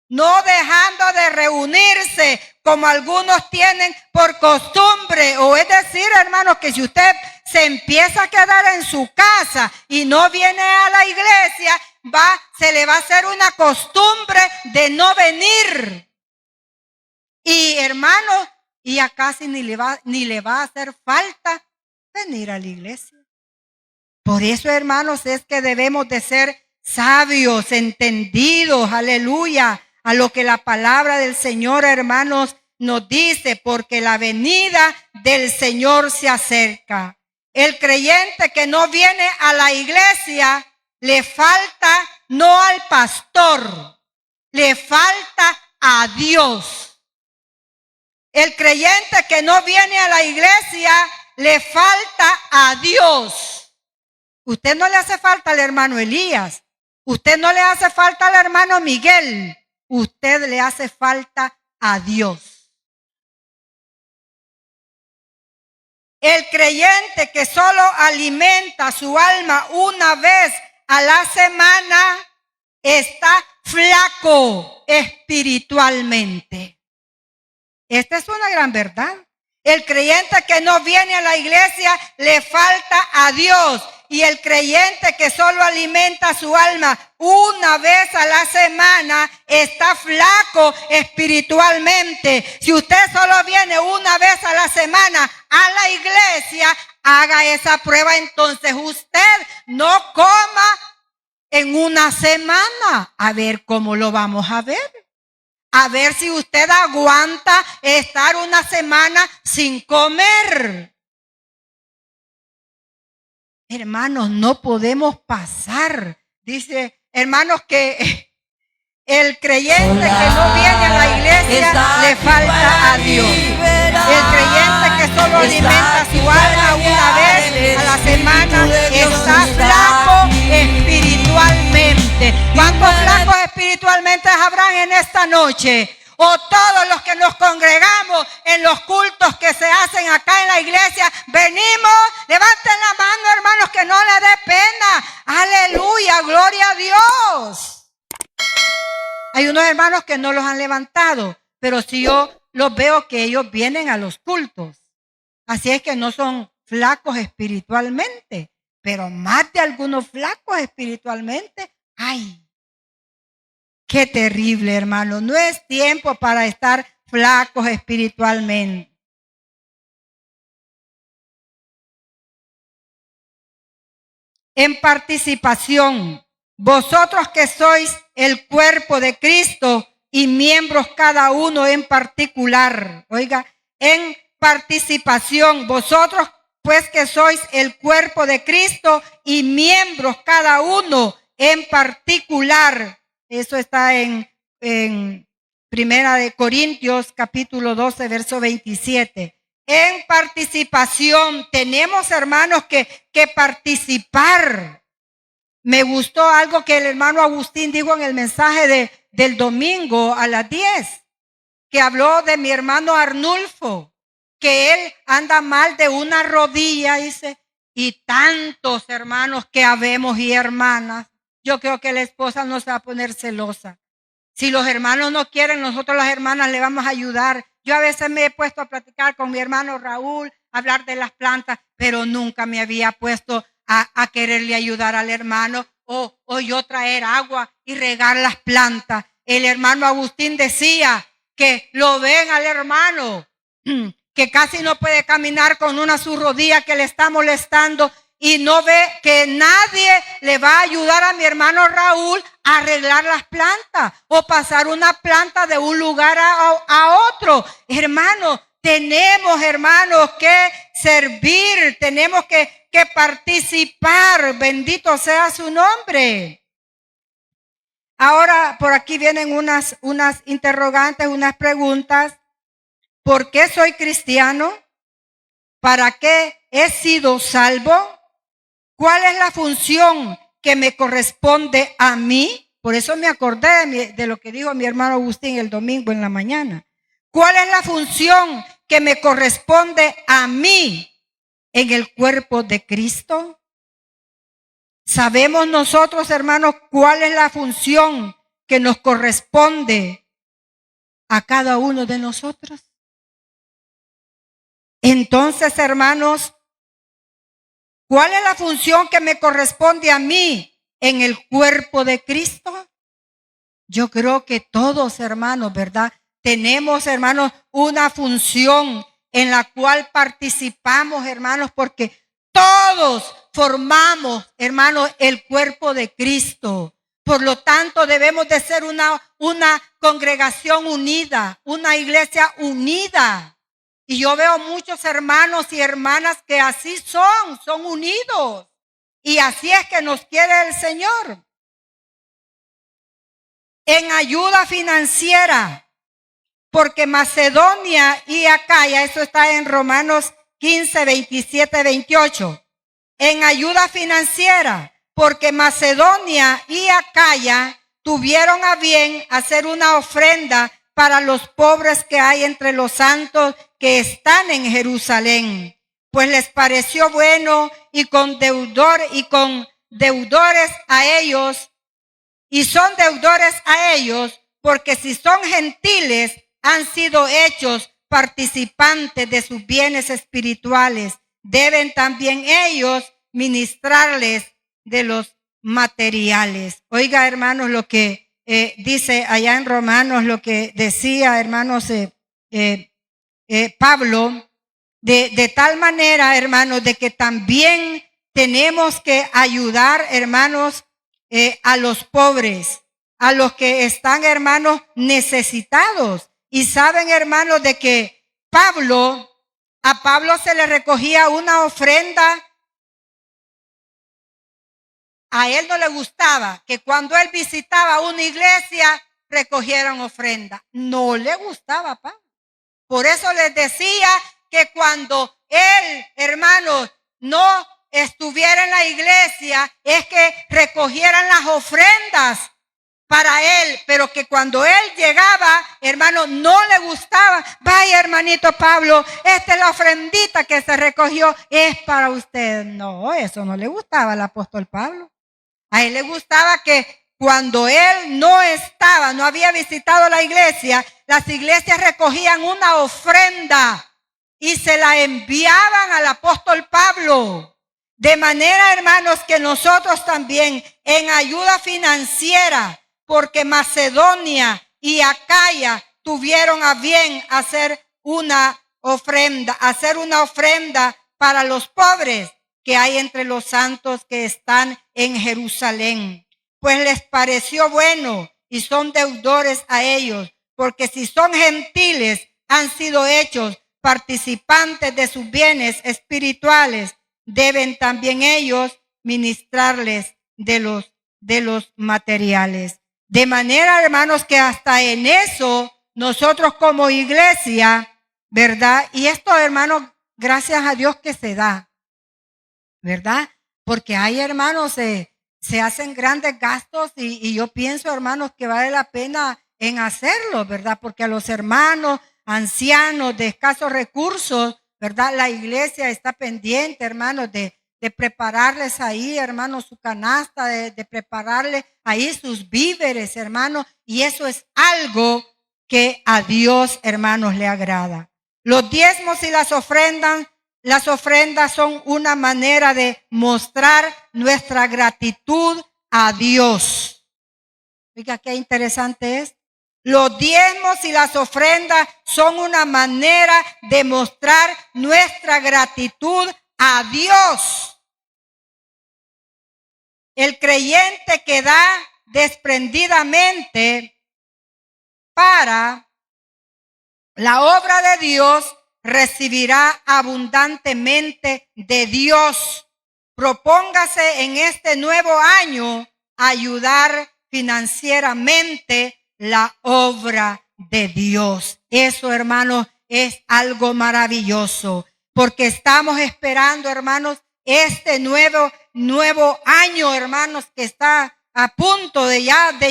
No dejando de reunirse como algunos tienen por costumbre. O es decir, hermanos, que si usted se empieza a quedar en su casa y no viene a la iglesia, se le va a hacer una costumbre de no venir. Y hermanos, y a casi ni le va a hacer falta venir a la iglesia. Por eso, hermanos, es que debemos de ser sabios, entendidos, aleluya, a lo que la palabra del Señor, hermanos, nos dice, porque la venida del Señor se acerca. El creyente que no viene a la iglesia, le falta no al pastor, le falta a Dios. El creyente que no viene a la iglesia, le falta a Dios. Usted no le hace falta al hermano Elías, usted no le hace falta al hermano Miguel, usted le hace falta a Dios. El creyente que solo alimenta su alma una vez a la semana está flaco espiritualmente. Esta es una gran verdad. El creyente que no viene a la iglesia le falta a Dios. Y el creyente que solo alimenta su alma una vez a la semana está flaco espiritualmente. Si usted solo viene una vez a la semana a la iglesia, haga esa prueba. Entonces usted no coma en una semana. A ver cómo lo vamos a ver. A ver si usted aguanta estar una semana sin comer. Hermanos, no podemos pasar. Dice, hermanos, que el creyente que no viene a la iglesia le falta a Dios. El creyente que solo alimenta su alma una vez a la semana está flaco espiritualmente. ¿Cuántos flacos espiritualmente habrán en esta noche? O todos los que nos congregamos en los cultos que se hacen acá en la iglesia, venimos, levanten la mano, hermanos, que no le dé pena. Aleluya, gloria a Dios. Hay unos hermanos que no los han levantado, pero si yo los veo que ellos vienen a los cultos. Así es que no son flacos espiritualmente, pero más de algunos flacos espiritualmente. ¡Ay! ¡Qué terrible, hermano! No es tiempo para estar flacos espiritualmente. En participación, vosotros que sois el cuerpo de Cristo y miembros cada uno en particular. Oiga, en participación, vosotros pues que sois el cuerpo de Cristo y miembros cada uno en particular. Eso está en Primera de Corintios capítulo 12, verso 27. En participación tenemos, hermanos, que participar. Me gustó algo que el hermano Agustín dijo en el mensaje del domingo a las 10, que habló de mi hermano Arnulfo, que él anda mal de una rodilla, dice, y tantos hermanos que habemos y hermanas. Yo creo que la esposa no se va a poner celosa. Si los hermanos no quieren, nosotros las hermanas le vamos a ayudar. Yo a veces me he puesto a platicar con mi hermano Raúl, a hablar de las plantas, pero nunca me había puesto a quererle ayudar al hermano o yo traer agua y regar las plantas. El hermano Agustín decía que lo ven al hermano que casi no puede caminar con una su rodilla que le está molestando y no ve que nadie le va a ayudar a mi hermano Raúl a arreglar las plantas o pasar una planta de un lugar a otro. Hermanos, tenemos, hermanos, que servir, tenemos que participar. Bendito sea su nombre. Ahora por aquí vienen unas interrogantes, unas preguntas. ¿Por qué soy cristiano? ¿Para qué he sido salvo? ¿Cuál es la función que me corresponde a mí? Por eso me acordé de lo que dijo mi hermano Agustín el domingo en la mañana. ¿Cuál es la función que me corresponde a mí en el cuerpo de Cristo? ¿Sabemos nosotros, hermanos, cuál es la función que nos corresponde a cada uno de nosotros? Entonces, hermanos, ¿cuál es la función que me corresponde a mí en el cuerpo de Cristo? Yo creo que todos, hermanos, ¿verdad? Tenemos, hermanos, una función en la cual participamos, hermanos, porque todos formamos, hermanos, el cuerpo de Cristo. Por lo tanto, debemos de ser una congregación unida, una iglesia unida. Y yo veo muchos hermanos y hermanas que así son unidos. Y así es que nos quiere el Señor. En ayuda financiera, porque Macedonia y Acaya, eso está en Romanos 15, 27, 28. En ayuda financiera, porque Macedonia y Acaya tuvieron a bien hacer una ofrenda para los pobres que hay entre los santos que están en Jerusalén, pues les pareció bueno y con deudores a ellos, y son deudores a ellos, porque si son gentiles, han sido hechos participantes de sus bienes espirituales. Deben también ellos ministrarles de los materiales. Oiga, hermanos, lo que dice allá en Romanos, lo que decía, hermanos, Pablo, de tal manera, hermanos, de que también tenemos que ayudar, hermanos, a los pobres, a los que están, hermanos, necesitados. Y saben, hermanos, de que a Pablo se le recogía una ofrenda. A él no le gustaba que cuando él visitaba una iglesia recogieran ofrenda. No le gustaba a Pablo. Por eso les decía que cuando él, hermanos, no estuviera en la iglesia, es que recogieran las ofrendas para él, pero que cuando él llegaba, hermano, no le gustaba. Vaya, hermanito Pablo, esta es la ofrendita que se recogió, es para usted. No, eso no le gustaba al apóstol Pablo. A él le gustaba que cuando él no estaba, no había visitado la iglesia, las iglesias recogían una ofrenda y se la enviaban al apóstol Pablo. De manera, hermanos, que nosotros también en ayuda financiera, porque Macedonia y Acaya tuvieron a bien hacer una ofrenda para los pobres que hay entre los santos que están en Jerusalén. Pues les pareció bueno y son deudores a ellos, porque si son gentiles, han sido hechos participantes de sus bienes espirituales, deben también ellos ministrarles de los materiales. De manera, hermanos, que hasta en eso nosotros como iglesia, ¿verdad? Y esto, hermanos, gracias a Dios que se da, ¿verdad? Porque hay, hermanos, se hacen grandes gastos y yo pienso, hermanos, que vale la pena en hacerlo, ¿verdad? Porque a los hermanos ancianos de escasos recursos, ¿verdad? La iglesia está pendiente, hermanos, de prepararles ahí, hermanos, su canasta, de prepararles ahí sus víveres, hermanos, y eso es algo que a Dios, hermanos, le agrada. Los diezmos y las ofrendas son una manera de mostrar nuestra gratitud a Dios. Oiga, qué interesante es. Los diezmos y las ofrendas son una manera de mostrar nuestra gratitud a Dios. El creyente que da desprendidamente para la obra de Dios recibirá abundantemente de Dios. Propóngase en este nuevo año ayudar financieramente la obra de Dios. Eso, hermanos, es algo maravilloso, porque estamos esperando, hermanos, este nuevo año, hermanos, que está a punto de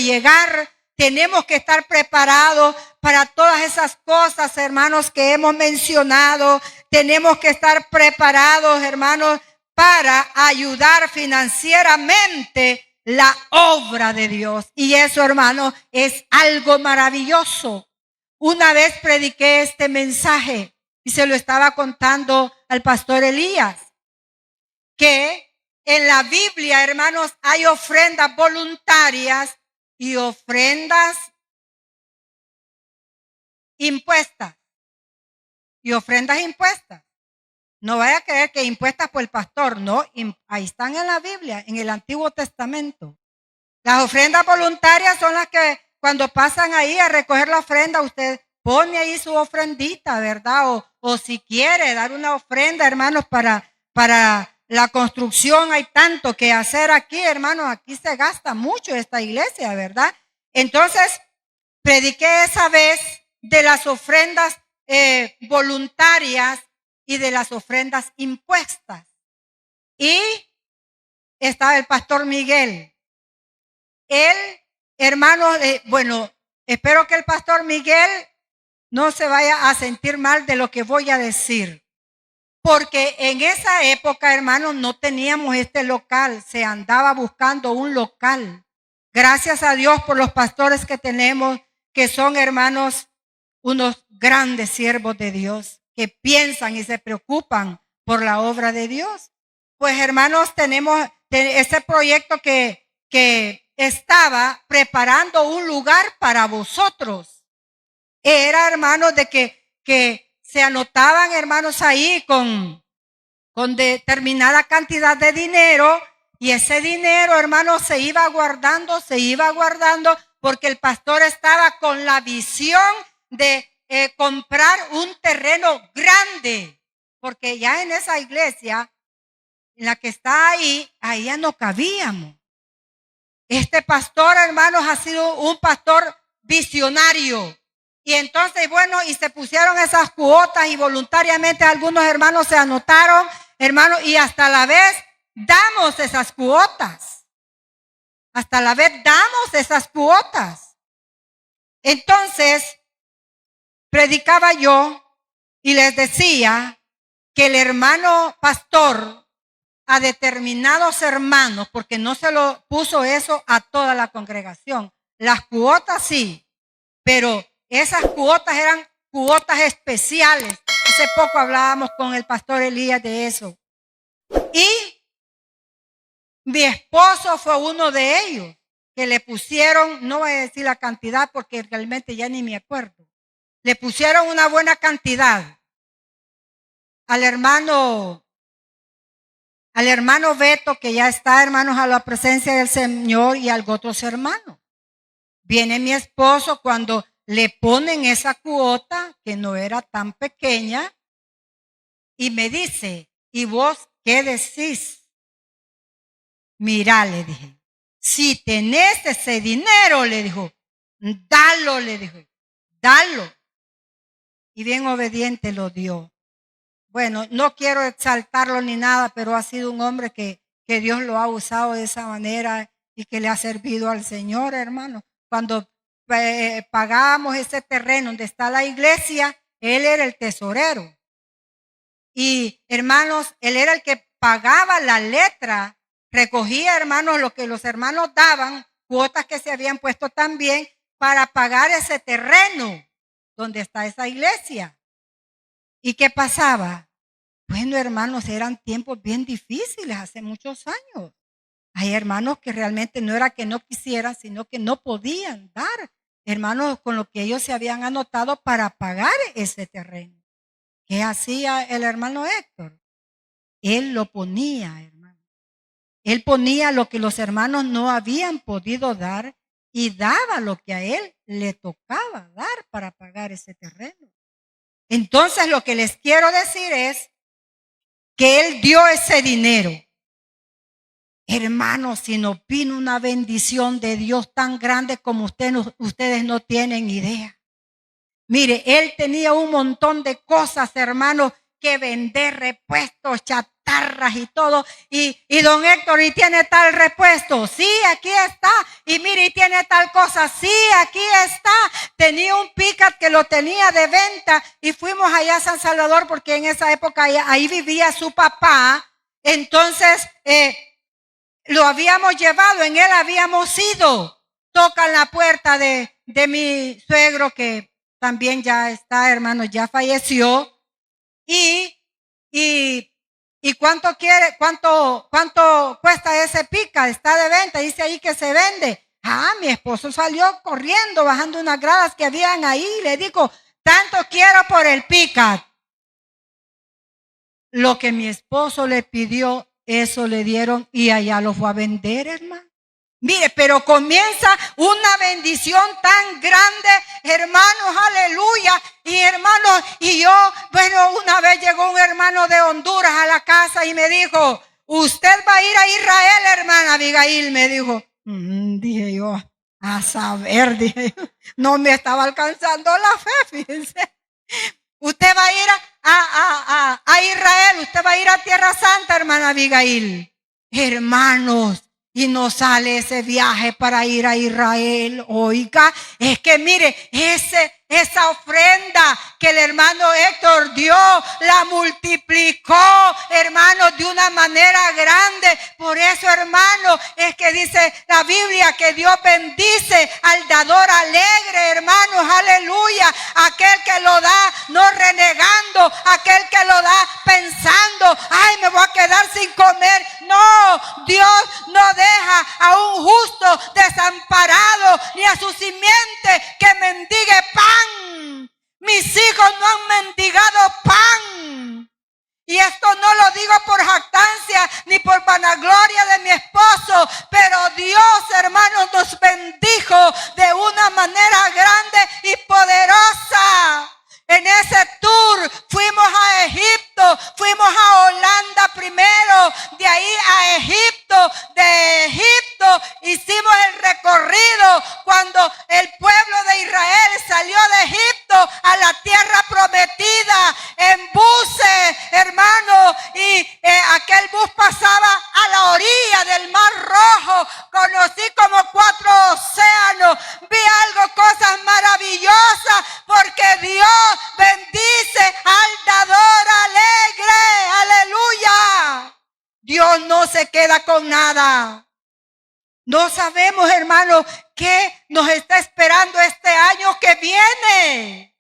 llegar. Tenemos que estar preparados para todas esas cosas, hermanos, que hemos mencionado. Tenemos que estar preparados, hermanos, para ayudar financieramente la obra de Dios. Y eso, hermanos, es algo maravilloso. Una vez prediqué este mensaje y se lo estaba contando al pastor Elías, que en la Biblia, hermanos, hay ofrendas voluntarias y ofrendas impuestas. Y ofrendas impuestas. No vaya a creer que impuestas por el pastor, no, ahí están en la Biblia, en el Antiguo Testamento. Las ofrendas voluntarias son las que cuando pasan ahí a recoger la ofrenda, usted pone ahí su ofrendita, ¿verdad? O si quiere dar una ofrenda, hermanos, para la construcción. Hay tanto que hacer aquí, hermanos, aquí se gasta mucho esta iglesia, ¿verdad? Entonces, prediqué esa vez de las ofrendas voluntarias y de las ofrendas impuestas. Y estaba el pastor Miguel. Él, hermano, bueno, espero que el pastor Miguel no se vaya a sentir mal de lo que voy a decir. Porque en esa época, hermanos, no teníamos este local. Se andaba buscando un local. Gracias a Dios por los pastores que tenemos, que son, hermanos, unos grandes siervos de Dios, que piensan y se preocupan por la obra de Dios. Pues, hermanos, tenemos ese proyecto que estaba preparando un lugar para vosotros. Era, hermanos, de que se anotaban, hermanos, ahí con determinada cantidad de dinero, y ese dinero, hermanos, se iba guardando, porque el pastor estaba con la visión de comprar un terreno grande, porque ya en esa iglesia, en la que está ahí ya no cabíamos. Este pastor, hermanos, ha sido un pastor visionario. Y entonces, bueno, y se pusieron esas cuotas y voluntariamente algunos hermanos se anotaron, hermanos, y hasta la vez damos esas cuotas. Entonces, predicaba yo y les decía que el hermano pastor a determinados hermanos, porque no se lo puso eso a toda la congregación. Las cuotas sí, pero esas cuotas eran cuotas especiales. O Hace poco hablábamos con el pastor Elías de eso. Y mi esposo fue uno de ellos que le pusieron, no voy a decir la cantidad porque realmente ya ni me acuerdo. Le pusieron una buena cantidad al hermano Beto, que ya está, hermanos, a la presencia del Señor, y a otros hermanos. Viene mi esposo cuando le ponen esa cuota, que no era tan pequeña, y me dice, ¿y vos qué decís? Mira, le dije, si tenés ese dinero, le dijo, dalo, le dijo, dalo. Y bien obediente lo dio. Bueno, no quiero exaltarlo ni nada, pero ha sido un hombre que Dios lo ha usado de esa manera y que le ha servido al Señor, hermano. Cuando pagábamos ese terreno donde está la iglesia, él era el tesorero. Y hermanos, él era el que pagaba la letra, recogía, hermanos, lo que los hermanos daban, cuotas que se habían puesto también para pagar ese terreno donde está esa iglesia. ¿Y qué pasaba? Bueno, hermanos, eran tiempos bien difíciles hace muchos años. Hay hermanos que realmente no era que no quisieran, sino que no podían dar, hermanos, con lo que ellos se habían anotado para pagar ese terreno. ¿Qué hacía el hermano Héctor? Él lo ponía, hermano. Él ponía lo que los hermanos no habían podido dar y daba lo que a él le tocaba dar para pagar ese terreno. Entonces, lo que les quiero decir es que él dio ese dinero. Hermanos, si nos vino una bendición de Dios tan grande como ustedes no tienen idea. Mire, él tenía un montón de cosas, hermanos, que vender, repuestos, chatarras y todo. Y don Héctor, ¿y tiene tal repuesto? Sí, aquí está. Y mire, ¿y tiene tal cosa? Sí, aquí está. Tenía un Pickup que lo tenía de venta y fuimos allá a San Salvador porque en esa época ahí vivía su papá. Entonces, lo habíamos llevado, en él habíamos ido. Tocan la puerta de mi suegro, que también ya está, hermano, ya falleció. ¿Y cuánto quiere? ¿Cuánto cuesta ese pica? Está de venta, dice ahí que se vende. Mi esposo salió corriendo, bajando unas gradas que habían ahí. Le dijo, tanto quiero por el pica. Lo que mi esposo le pidió, eso le dieron y allá lo fue a vender, hermano. Mire, pero comienza una bendición tan grande, hermanos, aleluya. Y hermanos, y yo, bueno, una vez llegó un hermano de Honduras a la casa y me dijo, usted va a ir a Israel, hermana Abigail, me dijo. Dije yo, a saber, dije yo, no me estaba alcanzando la fe, fíjense. Usted va a ir a Israel, usted va a ir a Tierra Santa, hermana Abigail. Hermanos, y nos sale ese viaje para ir a Israel. Oiga, es que mire, esa ofrenda que el hermano Héctor dio, la multiplicó, hermanos, de una manera grande. Por eso, hermano, es que dice la Biblia que Dios bendice al dador alegre, hermanos, aleluya. Aquel que lo da no renegando, aquel que lo da pensando, ay, me voy a quedar sin comer. No, Dios no deja a un justo desamparado, ni a su simiente que mendigue pan. Mis hijos no han mendigado pan. Y esto no lo digo por jactancia ni por vanagloria de mi esposo, pero Dios, hermanos, nos bendijo de una manera grande y poderosa. En ese tour fuimos a Egipto, fuimos a Holanda primero, de ahí a Egipto, de Egipto hicimos el recorrido cuando el pueblo de Israel salió de Egipto a la tierra prometida en buses, hermano, y aquel bus pasaba a la orilla del Mar Rojo. Conocí como 4 océanos, vi cosas maravillosas porque Dios bendice al dador alegre, aleluya. Dios no se queda con nada. No sabemos, hermano, qué nos está esperando este año que viene.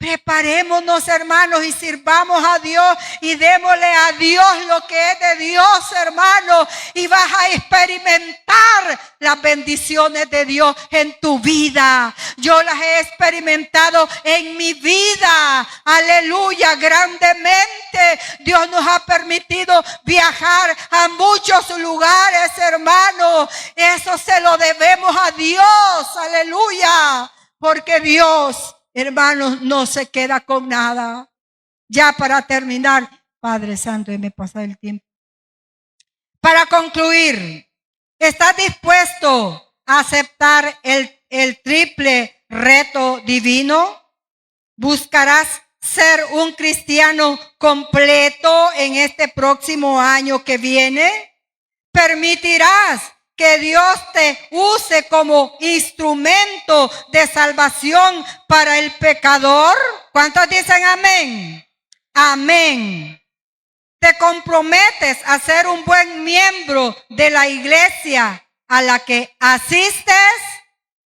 Preparémonos, hermanos, y sirvamos a Dios y démosle a Dios lo que es de Dios, hermanos, y vas a experimentar las bendiciones de Dios en tu vida. Yo las he experimentado en mi vida, aleluya, grandemente. Dios nos ha permitido viajar a muchos lugares, hermanos. Eso se lo debemos a Dios, aleluya, porque Dios, hermanos, no se queda con nada. Ya para terminar, Padre Santo, y me pasa el tiempo. Para concluir, ¿estás dispuesto a aceptar el triple reto divino? ¿Buscarás ser un cristiano completo en este próximo año que viene? ¿Permitirás que Dios te use como instrumento de salvación para el pecador? ¿Cuántos dicen amén? Amén. ¿Te comprometes a ser un buen miembro de la iglesia a la que asistes?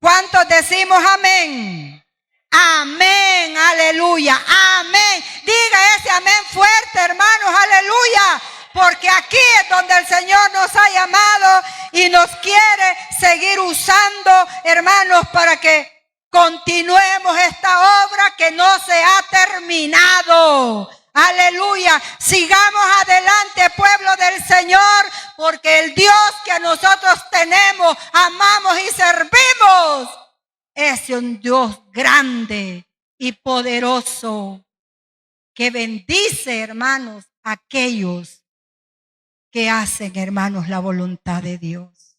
¿Cuántos decimos amén? Amén, aleluya, amén. Diga ese amén fuerte, hermanos, aleluya. Porque aquí es donde el Señor nos ha llamado y nos quiere seguir usando, hermanos, para que continuemos esta obra que no se ha terminado. Aleluya. Sigamos adelante, pueblo del Señor, porque el Dios que nosotros tenemos, amamos y servimos, es un Dios grande y poderoso que bendice, hermanos, a aquellos que hacen, hermanos, la voluntad de Dios.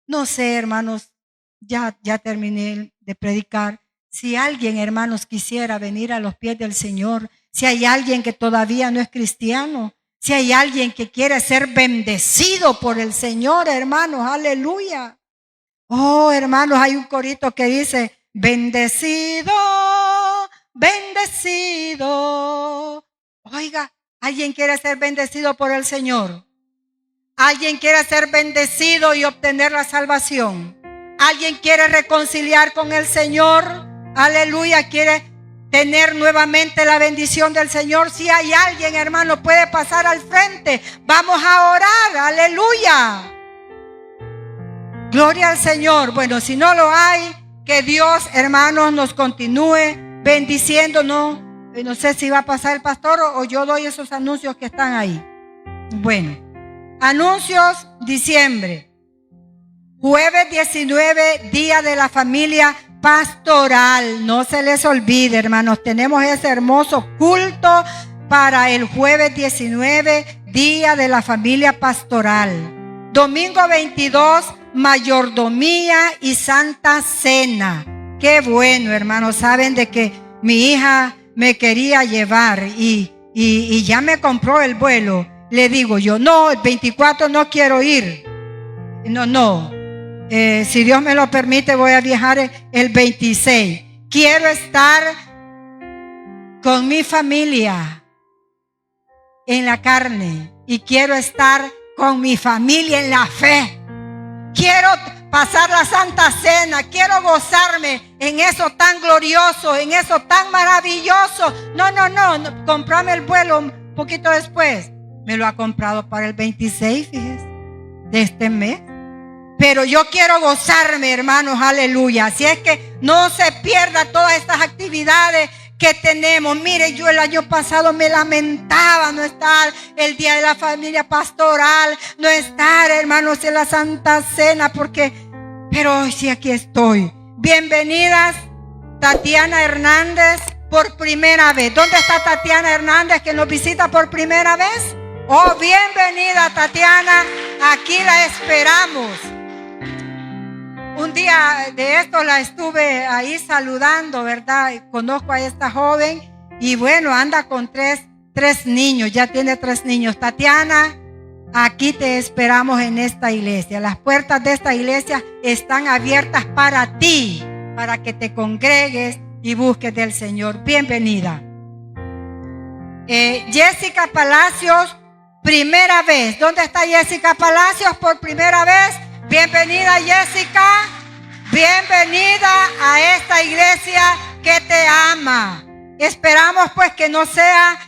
No sé, hermanos, ya terminé de predicar. Si alguien, hermanos, quisiera venir a los pies del Señor, si hay alguien que todavía no es cristiano, si hay alguien que quiere ser bendecido por el Señor, hermanos, aleluya. Oh, hermanos, hay un corito que dice, bendecido, bendecido. Oiga, ¿alguien quiere ser bendecido por el Señor? ¿Alguien quiere ser bendecido y obtener la salvación? ¿Alguien quiere reconciliar con el Señor? Aleluya, ¿quiere tener nuevamente la bendición del Señor? Si hay alguien, hermano, puede pasar al frente. Vamos a orar, aleluya. Gloria al Señor. Bueno, si no lo hay, que Dios, hermanos, nos continúe bendiciendo. No sé si va a pasar el pastor o yo doy esos anuncios que están ahí. Bueno, anuncios diciembre. Jueves 19, Día de la Familia Pastoral. No se les olvide, hermanos, tenemos ese hermoso culto para el jueves 19, Día de la Familia Pastoral. Domingo 22, mayordomía y Santa Cena. Qué bueno, hermanos, saben de que mi hija me quería llevar y ya me compró el vuelo. Le digo yo, no, el 24 no quiero ir. No. Si Dios me lo permite, voy a viajar el 26. Quiero estar con mi familia en la carne y quiero estar con mi familia en la fe. Quiero pasar la Santa Cena, quiero gozarme en eso tan glorioso, en eso tan maravilloso. No, comprame el vuelo un poquito después. Me lo ha comprado para el 26, fíjese, de este mes. Pero yo quiero gozarme, hermanos, aleluya. Así es que no se pierda todas estas actividades que tenemos. Mire, yo el año pasado me lamentaba no estar el Día de la Familia Pastoral, no estar, hermanos, en la Santa Cena, pero hoy sí aquí estoy. Bienvenidas, Tatiana Hernández, por primera vez. ¿Dónde está Tatiana Hernández que nos visita por primera vez? Oh, bienvenida, Tatiana, aquí la esperamos. Un día de esto la estuve ahí saludando, ¿verdad? Conozco a esta joven y bueno, anda con tres niños, ya tiene 3 niños. Tatiana, aquí te esperamos en esta iglesia. Las puertas de esta iglesia están abiertas para ti, para que te congregues y busques del Señor. Bienvenida. Jessica Palacios, primera vez. ¿Dónde está Jessica Palacios por primera vez? Bienvenida, Jessica. Bienvenida a esta iglesia que te ama. Esperamos pues que no sea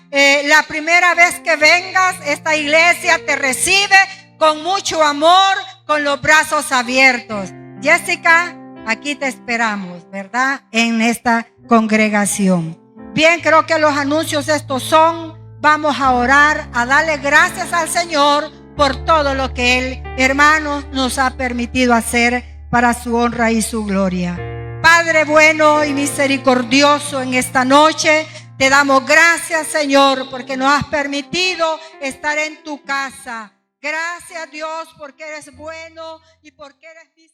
la primera vez que vengas. Esta iglesia te recibe con mucho amor, con los brazos abiertos. Jessica, aquí te esperamos, ¿verdad? En esta congregación. Bien, creo que los anuncios estos son. Vamos a orar, a darle gracias al Señor por todo lo que Él, hermanos, nos ha permitido hacer para su honra y su gloria. Padre bueno y misericordioso, en esta noche te damos gracias, Señor, porque nos has permitido estar en tu casa. Gracias, Dios, porque eres bueno y porque eres misericordioso.